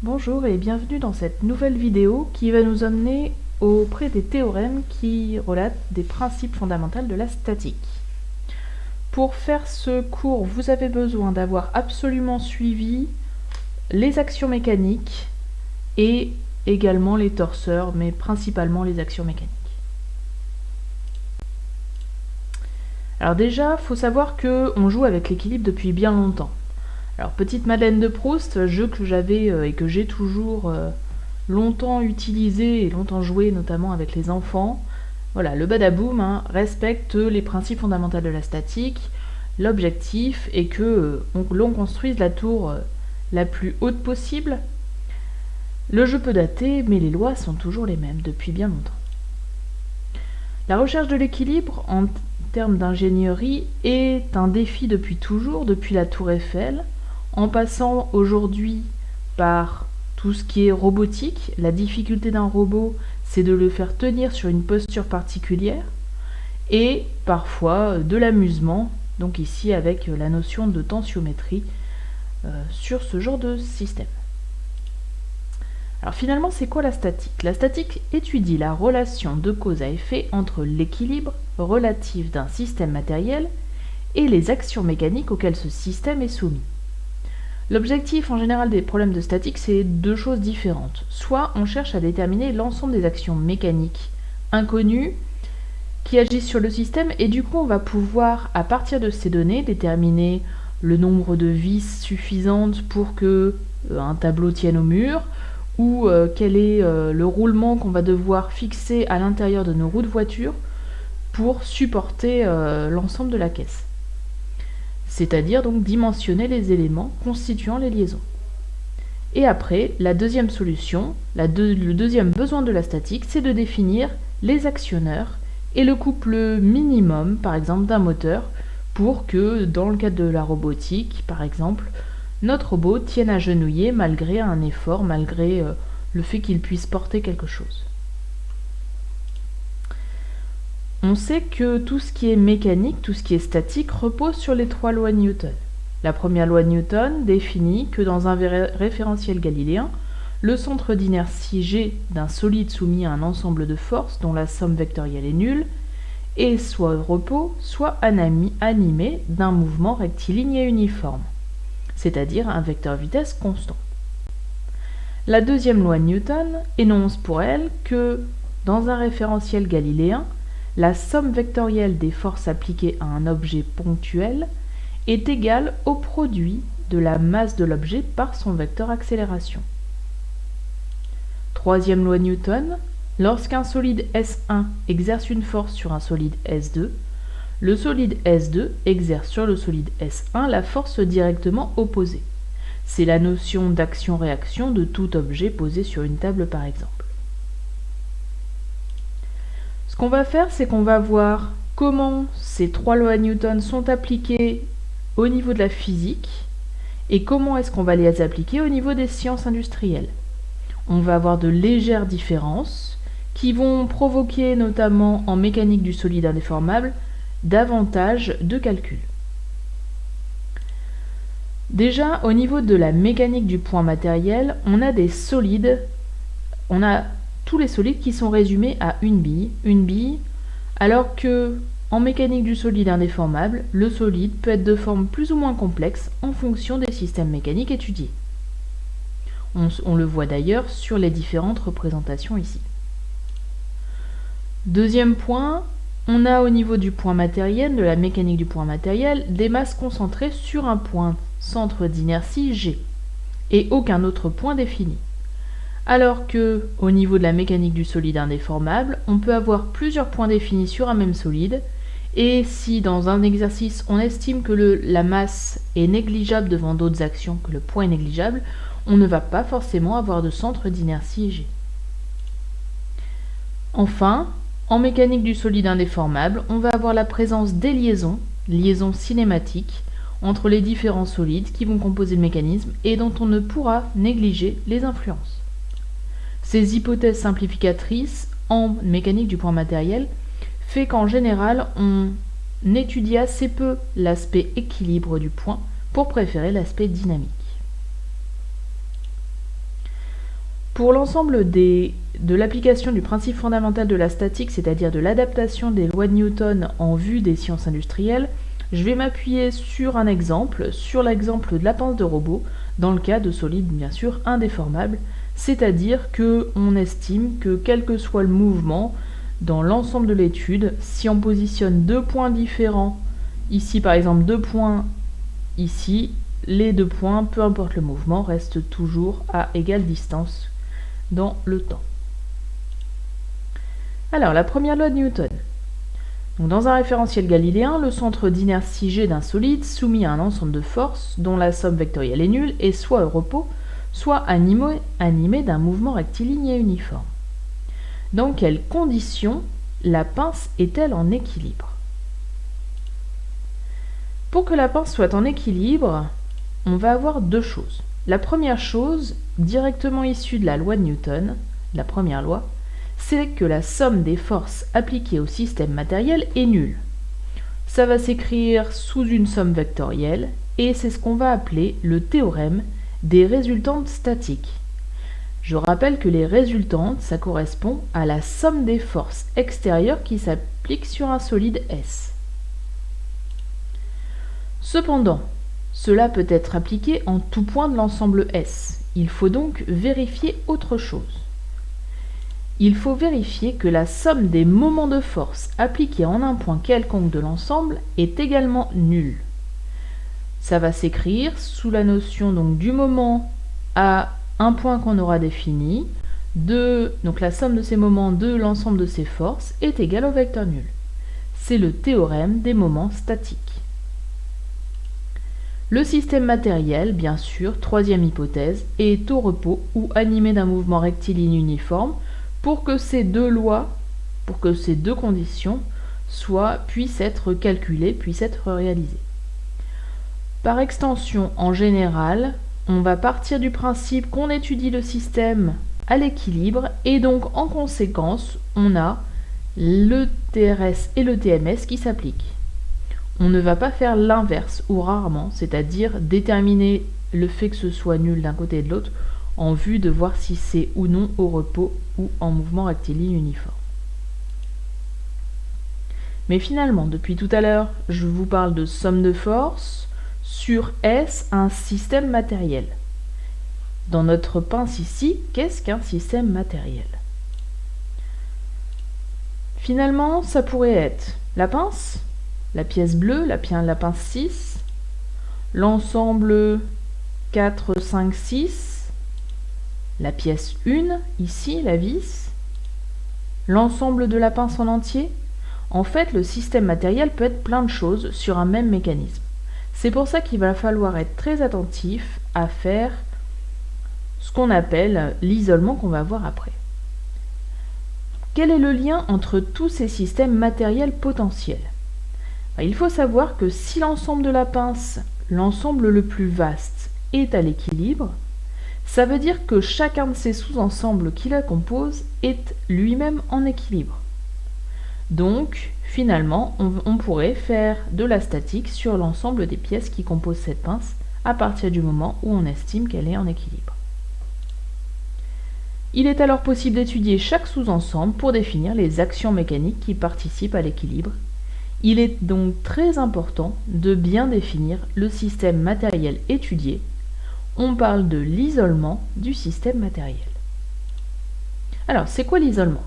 Bonjour et bienvenue dans cette nouvelle vidéo qui va nous emmener auprès des théorèmes qui relatent des principes fondamentaux de la statique. Pour faire ce cours, vous avez besoin d'avoir absolument suivi les actions mécaniques et également les torseurs, mais principalement les actions mécaniques. Alors déjà, il faut savoir qu'on joue avec l'équilibre depuis bien longtemps. Alors, petite Madeleine de Proust, jeu que j'avais et que j'ai toujours longtemps utilisé et longtemps joué, notamment avec les enfants. Voilà, le badaboom respecte les principes fondamentaux de la statique. L'objectif est que l'on construise la tour la plus haute possible. Le jeu peut dater, mais les lois sont toujours les mêmes depuis bien longtemps. La recherche de l'équilibre en termes d'ingénierie est un défi depuis toujours, depuis la tour Eiffel, en passant aujourd'hui par tout ce qui est robotique. La difficulté d'un robot, c'est de le faire tenir sur une posture particulière, et parfois de l'amusement, donc ici avec la notion de tensiométrie sur ce genre de système. Alors finalement, c'est quoi la statique? La statique étudie la relation de cause à effet entre l'équilibre relatif d'un système matériel et les actions mécaniques auxquelles ce système est soumis. L'objectif en général des problèmes de statique, c'est deux choses différentes. Soit on cherche à déterminer l'ensemble des actions mécaniques inconnues qui agissent sur le système, et du coup on va pouvoir, à partir de ces données, déterminer le nombre de vis suffisantes pour que un tableau tienne au mur, ou quel est le roulement qu'on va devoir fixer à l'intérieur de nos roues de voiture pour supporter l'ensemble de la caisse. C'est-à-dire donc dimensionner les éléments constituant les liaisons. Et après, la deuxième solution, le deuxième besoin de la statique, c'est de définir les actionneurs et le couple minimum, par exemple, d'un moteur, pour que, dans le cadre de la robotique, par exemple, notre robot tienne agenouillé malgré un effort, malgré le fait qu'il puisse porter quelque chose. On sait que tout ce qui est mécanique, tout ce qui est statique, repose sur les trois lois de Newton. La première loi de Newton définit que dans un référentiel galiléen, le centre d'inertie G d'un solide soumis à un ensemble de forces dont la somme vectorielle est nulle est soit au repos, soit animé d'un mouvement rectiligne et uniforme, c'est-à-dire un vecteur vitesse constant. La deuxième loi de Newton énonce pour elle que dans un référentiel galiléen, la somme vectorielle des forces appliquées à un objet ponctuel est égale au produit de la masse de l'objet par son vecteur accélération. Troisième loi de Newton, lorsqu'un solide S1 exerce une force sur un solide S2, le solide S2 exerce sur le solide S1 la force directement opposée. C'est la notion d'action-réaction de tout objet posé sur une table par exemple. Ce qu'on va faire, c'est qu'on va voir comment ces trois lois de Newton sont appliquées au niveau de la physique et comment est-ce qu'on va les appliquer au niveau des sciences industrielles. On va avoir de légères différences qui vont provoquer, notamment en mécanique du solide indéformable, davantage de calculs. Déjà, au niveau de la mécanique du point matériel, on a des solides, on a tous les solides qui sont résumés à une bille, alors que en mécanique du solide indéformable, le solide peut être de forme plus ou moins complexe en fonction des systèmes mécaniques étudiés. On le voit d'ailleurs sur les différentes représentations ici. Deuxième point, on a au niveau du point matériel, de la mécanique du point matériel, des masses concentrées sur un point centre d'inertie G, et aucun autre point défini. Alors que, au niveau de la mécanique du solide indéformable, on peut avoir plusieurs points définis sur un même solide, et si dans un exercice on estime que la masse est négligeable devant d'autres actions, que le point est négligeable, on ne va pas forcément avoir de centre d'inertie G. Enfin, en mécanique du solide indéformable, on va avoir la présence des liaisons cinématiques, entre les différents solides qui vont composer le mécanisme et dont on ne pourra négliger les influences. Ces hypothèses simplificatrices en mécanique du point matériel fait qu'en général, on étudie assez peu l'aspect équilibre du point pour préférer l'aspect dynamique. Pour l'ensemble de l'application du principe fondamental de la statique, c'est-à-dire de l'adaptation des lois de Newton en vue des sciences industrielles, je vais m'appuyer sur un exemple, sur l'exemple de la pince de robot, dans le cas de solides bien sûr indéformables, c'est-à-dire qu'on estime que quel que soit le mouvement dans l'ensemble de l'étude, si on positionne deux points différents, ici par exemple 2 points ici, les 2 points, peu importe le mouvement, restent toujours à égale distance dans le temps. Alors, la première loi de Newton. Donc, dans un référentiel galiléen, le centre d'inertie G d'un solide soumis à un ensemble de forces dont la somme vectorielle est nulle est soit au repos, soit animé d'un mouvement rectiligne et uniforme. Dans quelles conditions la pince est-elle en équilibre? Pour que la pince soit en équilibre, on va avoir deux choses. La première chose, directement issue de la loi de Newton, la première loi, c'est que la somme des forces appliquées au système matériel est nulle. Ça va s'écrire sous une somme vectorielle et c'est ce qu'on va appeler le théorème des résultantes statiques. Je rappelle que les résultantes, ça correspond à la somme des forces extérieures qui s'appliquent sur un solide S. Cependant, cela peut être appliqué en tout point de l'ensemble S. Il faut donc vérifier autre chose. Il faut vérifier que la somme des moments de force appliqués en un point quelconque de l'ensemble est également nulle. Ça va s'écrire sous la notion donc du moment à un point qu'on aura défini, donc la somme de ces moments de l'ensemble de ces forces est égale au vecteur nul. C'est le théorème des moments statiques. Le système matériel, bien sûr, troisième hypothèse, est au repos ou animé d'un mouvement rectiligne uniforme pour que ces deux lois, pour que ces deux conditions puissent être calculées, puissent être réalisées. Par extension, en général, on va partir du principe qu'on étudie le système à l'équilibre et donc en conséquence, on a le TRS et le TMS qui s'appliquent. On ne va pas faire l'inverse, ou rarement, c'est-à-dire déterminer le fait que ce soit nul d'un côté et de l'autre, en vue de voir si c'est ou non au repos ou en mouvement rectiligne uniforme. Mais finalement, depuis tout à l'heure, je vous parle de somme de force sur S, un système matériel. Dans notre pince ici, qu'est-ce qu'un système matériel? Finalement, ça pourrait être la pince, la pièce bleue, la pince 6, l'ensemble 4, 5, 6, la pièce 1, ici, la vis, l'ensemble de la pince en entier. En fait, le système matériel peut être plein de choses sur un même mécanisme. C'est pour ça qu'il va falloir être très attentif à faire ce qu'on appelle l'isolement qu'on va voir après. Quel est le lien entre tous ces systèmes matériels potentiels? Il faut savoir que si l'ensemble de la pince, l'ensemble le plus vaste, est à l'équilibre, ça veut dire que chacun de ces sous-ensembles qui la composent est lui-même en équilibre. Donc, finalement, on pourrait faire de la statique sur l'ensemble des pièces qui composent cette pince à partir du moment où on estime qu'elle est en équilibre. Il est alors possible d'étudier chaque sous-ensemble pour définir les actions mécaniques qui participent à l'équilibre. Il est donc très important de bien définir le système matériel étudié. On parle de l'isolement du système matériel. Alors, c'est quoi l'isolement?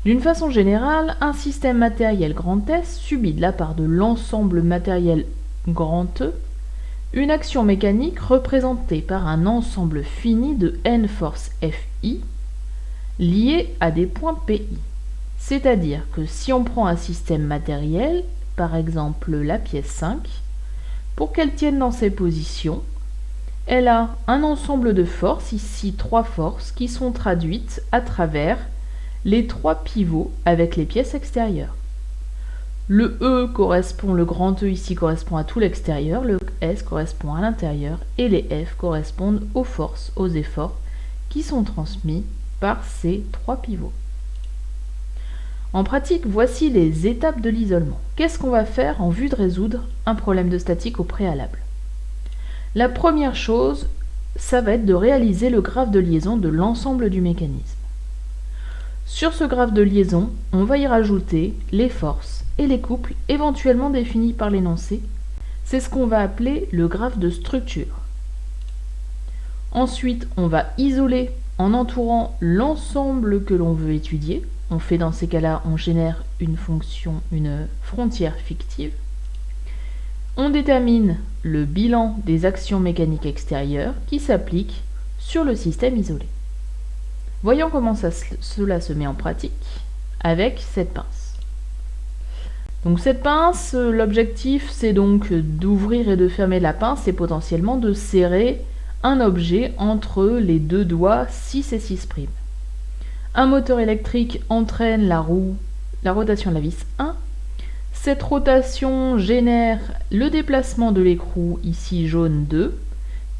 D'une façon générale, un système matériel grand S subit de la part de l'ensemble matériel grand E une action mécanique représentée par un ensemble fini de n forces Fi liées à des points Pi. C'est-à-dire que si on prend un système matériel, par exemple la pièce 5, pour qu'elle tienne dans ses positions, elle a un ensemble de forces, ici 3 forces, qui sont traduites à travers les 3 pivots avec les pièces extérieures. Le E correspond, le grand E ici correspond à tout l'extérieur, le S correspond à l'intérieur et les F correspondent aux forces, aux efforts qui sont transmis par ces 3 pivots. En pratique, voici les étapes de l'isolement. Qu'est-ce qu'on va faire en vue de résoudre un problème de statique au préalable? La première chose, ça va être de réaliser le graphe de liaison de l'ensemble du mécanisme. Sur ce graphe de liaison, on va y rajouter les forces et les couples éventuellement définis par l'énoncé. C'est ce qu'on va appeler le graphe de structure. Ensuite, on va isoler en entourant l'ensemble que l'on veut étudier. On fait dans ces cas-là, on génère une frontière fictive. On détermine le bilan des actions mécaniques extérieures qui s'appliquent sur le système isolé. Voyons comment cela se met en pratique avec cette pince. Donc cette pince, l'objectif c'est donc d'ouvrir et de fermer la pince et potentiellement de serrer un objet entre les deux doigts 6 et 6'. Un moteur électrique entraîne la rotation de la vis 1. Cette rotation génère le déplacement de l'écrou, ici jaune 2,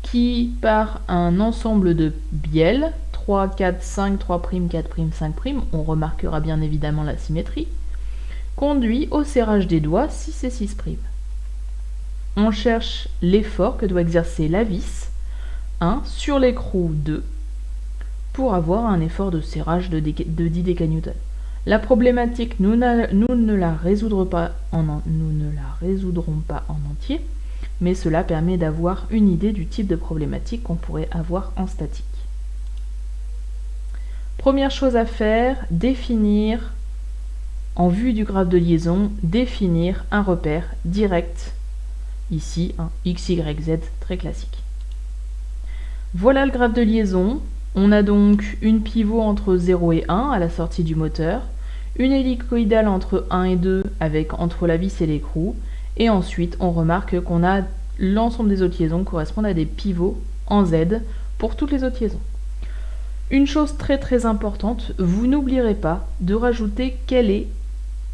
qui par un ensemble de bielles, 3, 4, 5, 3', 4', 5', on remarquera bien évidemment la symétrie, conduit au serrage des doigts 6 et 6'. On cherche l'effort que doit exercer la vis 1 sur l'écrou 2 pour avoir un effort de serrage de 10 décanewtons. La problématique, nous ne la résoudrons pas en entier, mais cela permet d'avoir une idée du type de problématique qu'on pourrait avoir en statique. Première chose à faire, définir, en vue du graphe de liaison, définir un repère direct, ici un x, y, z très classique. Voilà le graphe de liaison. On a donc une pivot entre 0 et 1 à la sortie du moteur, une hélicoïdale entre 1 et 2 avec entre la vis et l'écrou, et ensuite on remarque qu'on a l'ensemble des autres liaisons correspondent à des pivots en Z pour toutes les autres liaisons. Une chose très importante, vous n'oublierez pas de rajouter quelle est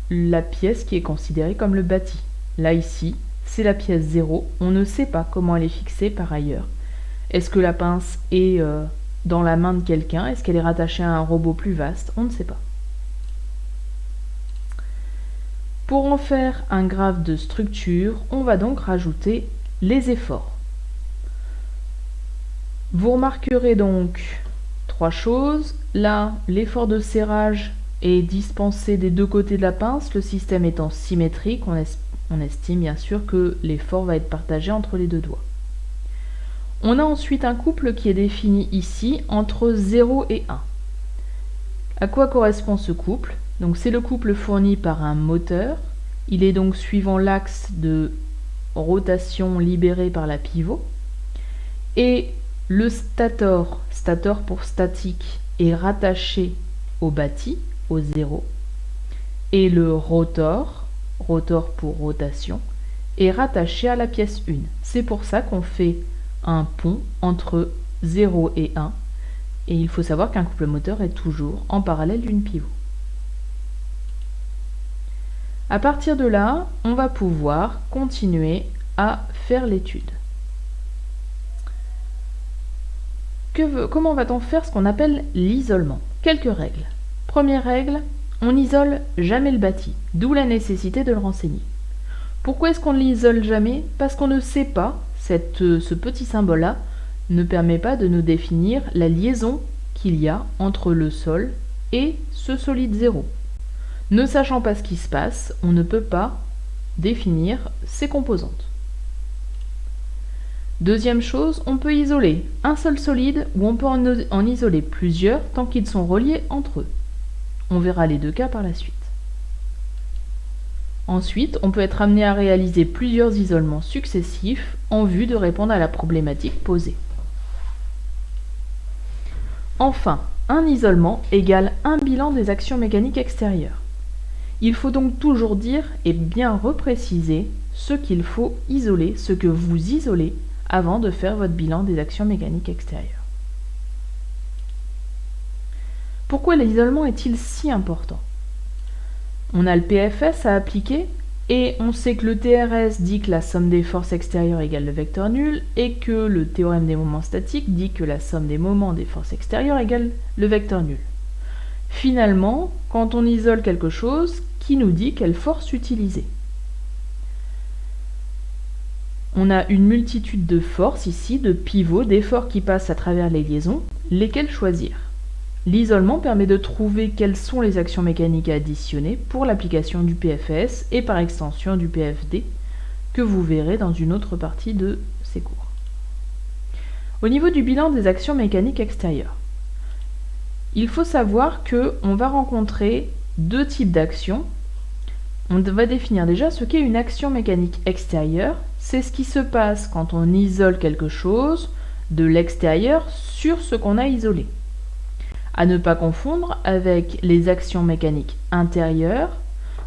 la pièce qui est considérée comme le bâti. Là ici, c'est la pièce 0, on ne sait pas comment elle est fixée par ailleurs. Est-ce que la pince est dans la main de quelqu'un? Est-ce qu'elle est rattachée à un robot plus vaste? On ne sait pas. Pour en faire un graphe de structure, on va donc rajouter les efforts. Vous remarquerez donc 3 choses. Là, l'effort de serrage est dispensé des deux côtés de la pince, le système étant symétrique, on estime bien sûr que l'effort va être partagé entre les deux doigts. On a ensuite un couple qui est défini ici entre 0 et 1. À quoi correspond ce couple? Donc c'est le couple fourni par un moteur. Il est donc suivant l'axe de rotation libéré par la pivot. Et le stator pour statique, est rattaché au bâti, au 0. Et le rotor pour rotation, est rattaché à la pièce 1. C'est pour ça qu'on fait un pont entre 0 et 1. Et il faut savoir qu'un couple moteur est toujours en parallèle d'une pivot. À partir de là, on va pouvoir continuer à faire l'étude. Comment va-t-on faire ce qu'on appelle l'isolement? Quelques règles. Première règle, on n'isole jamais le bâti, d'où la nécessité de le renseigner. Pourquoi est-ce qu'on ne l'isole jamais? Parce qu'on ne sait pas, ce petit symbole-là ne permet pas de nous définir la liaison qu'il y a entre le sol et ce solide 0. Ne sachant pas ce qui se passe, on ne peut pas définir ses composantes. Deuxième chose, on peut isoler un seul solide ou on peut en isoler plusieurs tant qu'ils sont reliés entre eux. On verra les deux cas par la suite. Ensuite, on peut être amené à réaliser plusieurs isolements successifs en vue de répondre à la problématique posée. Enfin, un isolement égale un bilan des actions mécaniques extérieures. Il faut donc toujours dire et bien repréciser ce qu'il faut isoler, ce que vous isolez avant de faire votre bilan des actions mécaniques extérieures. Pourquoi l'isolement est-il si important? On a le PFS à appliquer et on sait que le TRS dit que la somme des forces extérieures égale le vecteur nul et que le théorème des moments statiques dit que la somme des moments des forces extérieures égale le vecteur nul. Finalement, quand on isole quelque chose, qui nous dit quelle force utiliser? on a une multitude de forces ici, de pivots, d'efforts qui passent à travers les liaisons, lesquels choisir. L'isolement permet de trouver quelles sont les actions mécaniques à additionner pour l'application du PFS et par extension du PFD, que vous verrez dans une autre partie de ces cours. Au niveau du bilan des actions mécaniques extérieures, il faut savoir qu'on va rencontrer deux types d'actions. On va définir déjà ce qu'est une action mécanique extérieure. C'est ce qui se passe quand on isole quelque chose de l'extérieur sur ce qu'on a isolé. À ne pas confondre avec les actions mécaniques intérieures.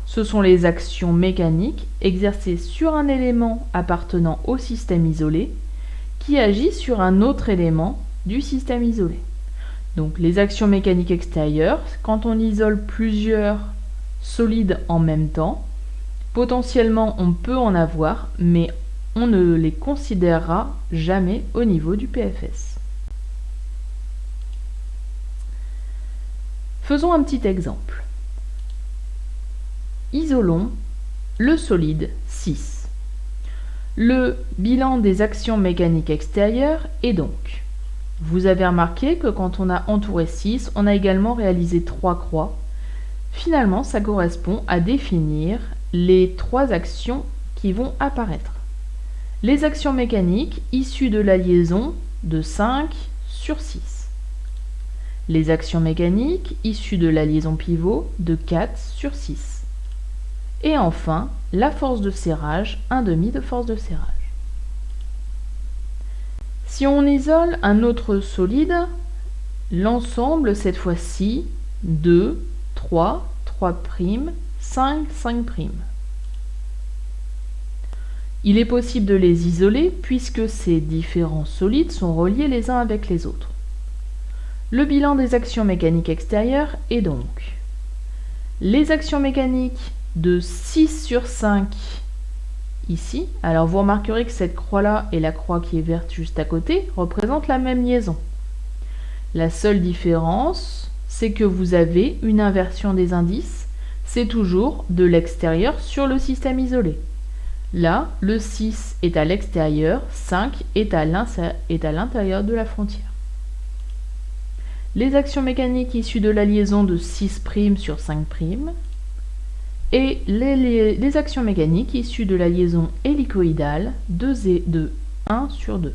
Ce sont les actions mécaniques exercées sur un élément appartenant au système isolé qui agit sur un autre élément du système isolé. Donc les actions mécaniques extérieures, quand on isole plusieurs solides en même temps, potentiellement on peut en avoir, mais on ne les considérera jamais au niveau du PFS. Faisons un petit exemple. Isolons le solide 6. Le bilan des actions mécaniques extérieures est donc: vous avez remarqué que quand on a entouré 6, on a également réalisé 3 croix. Finalement, ça correspond à définir les 3 actions qui vont apparaître. Les actions mécaniques issues de la liaison de 5 sur 6. Les actions mécaniques issues de la liaison pivot de 4 sur 6. Et enfin, la force de serrage, 1/2 de force de serrage. Si on isole un autre solide, l'ensemble, cette fois-ci, 2, 3, 3', 5, 5'. Il est possible de les isoler puisque ces différents solides sont reliés les uns avec les autres. Le bilan des actions mécaniques extérieures est donc les actions mécaniques de 6 sur 5 ici. Alors vous remarquerez que cette croix-là et la croix qui est verte juste à côté représentent la même liaison. La seule différence, c'est que vous avez une inversion des indices. C'est toujours de l'extérieur sur le système isolé. Là, le 6 est à l'extérieur, 5 est à l'intérieur de la frontière. Les actions mécaniques issues de la liaison de 6' sur 5', et les actions mécaniques issues de la liaison hélicoïdale de 1 sur 2.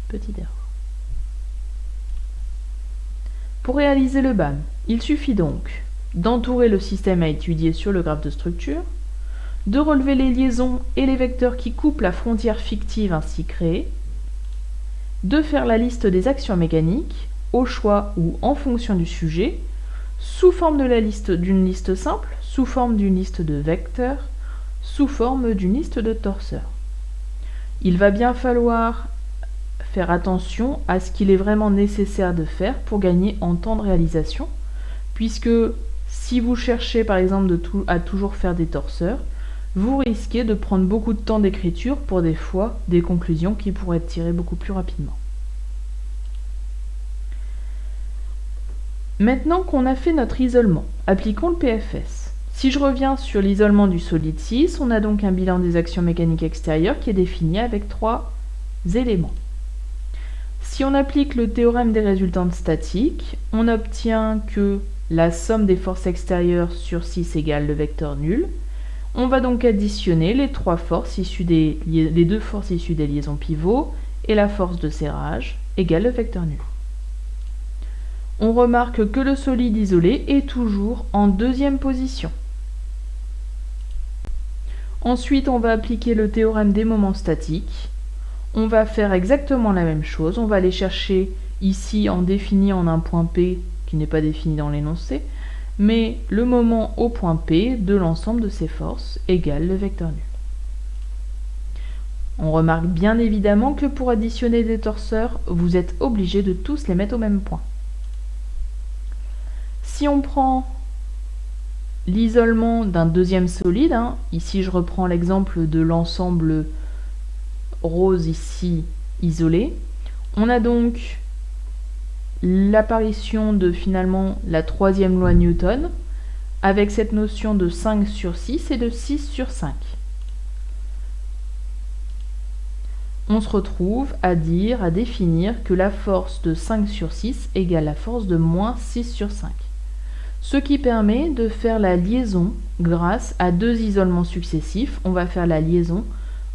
Petite erreur. Pour réaliser le BAM, il suffit donc d'entourer le système à étudier sur le graphe de structure, de relever les liaisons et les vecteurs qui coupent la frontière fictive ainsi créée, de faire la liste des actions mécaniques, au choix ou en fonction du sujet, sous forme d'une liste simple, sous forme d'une liste de vecteurs, sous forme d'une liste de torseurs. Il va bien falloir faire attention à ce qu'il est vraiment nécessaire de faire pour gagner en temps de réalisation, puisque si vous cherchez par exemple à toujours faire des torseurs, vous risquez de prendre beaucoup de temps d'écriture pour des fois des conclusions qui pourraient être tirées beaucoup plus rapidement. Maintenant qu'on a fait notre isolement, appliquons le PFS. Si je reviens sur l'isolement du solide 6, on a donc un bilan des actions mécaniques extérieures qui est défini avec 3 éléments. Si on applique le théorème des résultantes statiques, on obtient que la somme des forces extérieures sur 6 égale le vecteur nul. On va donc additionner les 2 forces issues des liaisons pivots et la force de serrage égale le vecteur nul. On remarque que le solide isolé est toujours en deuxième position. Ensuite, on va appliquer le théorème des moments statiques. On va faire exactement la même chose. On va aller chercher ici en défini en un point P qui n'est pas défini dans l'énoncé, mais le moment au point P de l'ensemble de ces forces égale le vecteur nul. On remarque bien évidemment que pour additionner des torseurs, vous êtes obligé de tous les mettre au même point. Si on prend l'isolement d'un deuxième solide, ici je reprends l'exemple de l'ensemble rose ici isolé, on a donc l'apparition de finalement la troisième loi Newton avec cette notion de 5 sur 6 et de 6 sur 5. on se retrouve à définir que la force de 5 sur 6 égale la force de moins 6 sur 5. Ce qui permet de faire la liaison grâce à deux isolements successifs. On va faire la liaison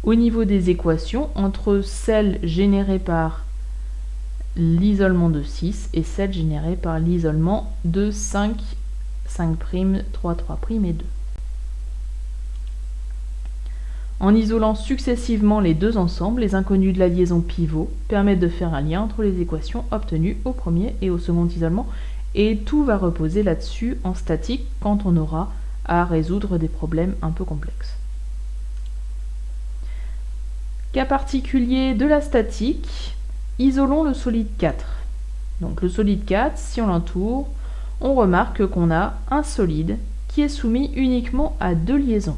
au niveau des équations entre celle générée par l'isolement de 6 et celle générée par l'isolement de 5, 5', 3, 3' et 2. En isolant successivement les deux ensembles, les inconnus de la liaison pivot permettent de faire un lien entre les équations obtenues au premier et au second isolement, et tout va reposer là-dessus en statique quand on aura à résoudre des problèmes un peu complexes. Cas particulier de la statique, isolons le solide 4. Donc le solide 4, si on l'entoure, on remarque qu'on a un solide qui est soumis uniquement à deux liaisons.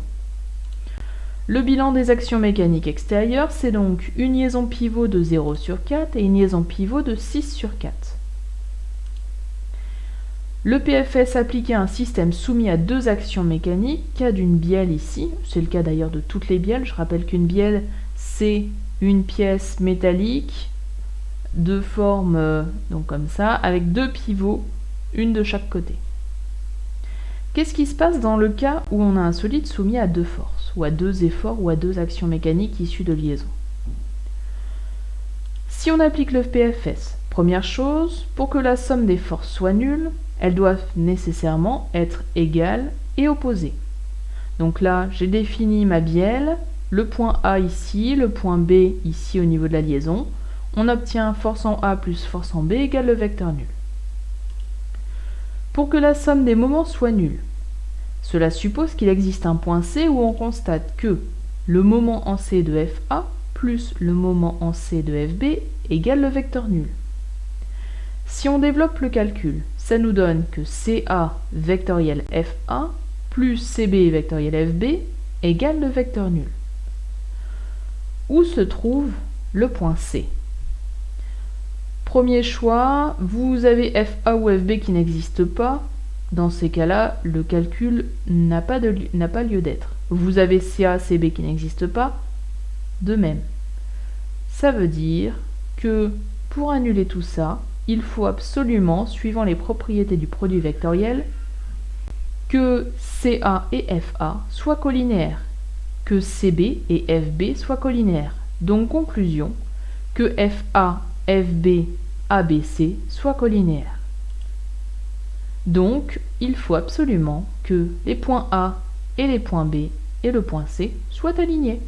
Le bilan des actions mécaniques extérieures, c'est donc une liaison pivot de 0 sur 4 et une liaison pivot de 6 sur 4. Le PFS appliqué à un système soumis à deux actions mécaniques, cas d'une bielle ici, c'est le cas d'ailleurs de toutes les bielles. Je rappelle qu'une bielle, c'est une pièce métallique de forme donc comme ça, avec deux pivots, une de chaque côté. Qu'est-ce qui se passe dans le cas où on a un solide soumis à deux forces, ou à deux efforts, ou à deux actions mécaniques issues de liaison? Si on applique le PFS, première chose, pour que la somme des forces soit nulle, elles doivent nécessairement être égales et opposées. Donc là, j'ai défini ma bielle, le point A ici, le point B ici au niveau de la liaison. On obtient force en A plus force en B égale le vecteur nul. Pour que la somme des moments soit nulle, cela suppose qu'il existe un point C où on constate que le moment en C de FA plus le moment en C de FB égale le vecteur nul. Si on développe le calcul, ça nous donne que CA vectoriel FA plus CB vectoriel FB égale le vecteur nul. Où se trouve le point C? Premier choix, vous avez FA ou FB qui n'existent pas. Dans ces cas-là, le calcul n'a pas lieu d'être. Vous avez CA, CB qui n'existent pas. De même. Ça veut dire que pour annuler tout ça, il faut absolument, suivant les propriétés du produit vectoriel, que CA et FA soient colinéaires, que CB et FB soient colinéaires. Donc conclusion, que FA, FB, ABC soient colinéaires. Donc il faut absolument que les points A et les points B et le point C soient alignés.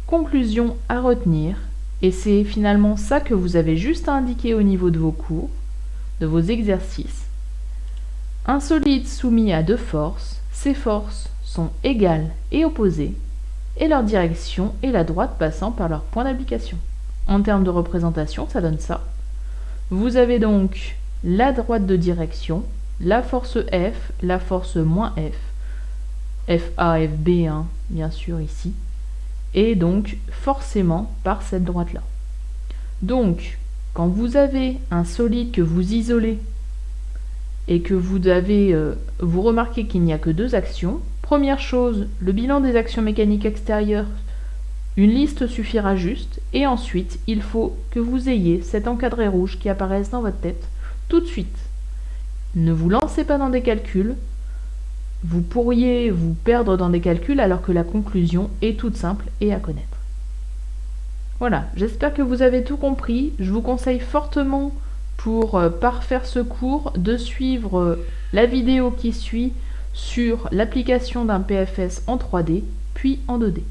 Conclusion à retenir, et c'est finalement ça que vous avez juste à indiquer au niveau de vos cours, de vos exercices. Un solide soumis à deux forces, ces forces sont égales et opposées, et leur direction est la droite passant par leur point d'application. En termes de représentation, ça donne ça. Vous avez donc la droite de direction, la force F, la force moins F, FA, FB, hein, bien sûr ici, et donc forcément par cette droite-là. Donc, quand vous avez un solide que vous isolez et que vous remarquez qu'il n'y a que deux actions, première chose, le bilan des actions mécaniques extérieures, une liste suffira juste, et ensuite, il faut que vous ayez cet encadré rouge qui apparaisse dans votre tête tout de suite. Ne vous lancez pas dans des calculs, vous pourriez vous perdre dans des calculs alors que la conclusion est toute simple et à connaître. Voilà, j'espère que vous avez tout compris. Je vous conseille fortement, pour parfaire ce cours, de suivre la vidéo qui suit sur l'application d'un PFS en 3D, puis en 2D.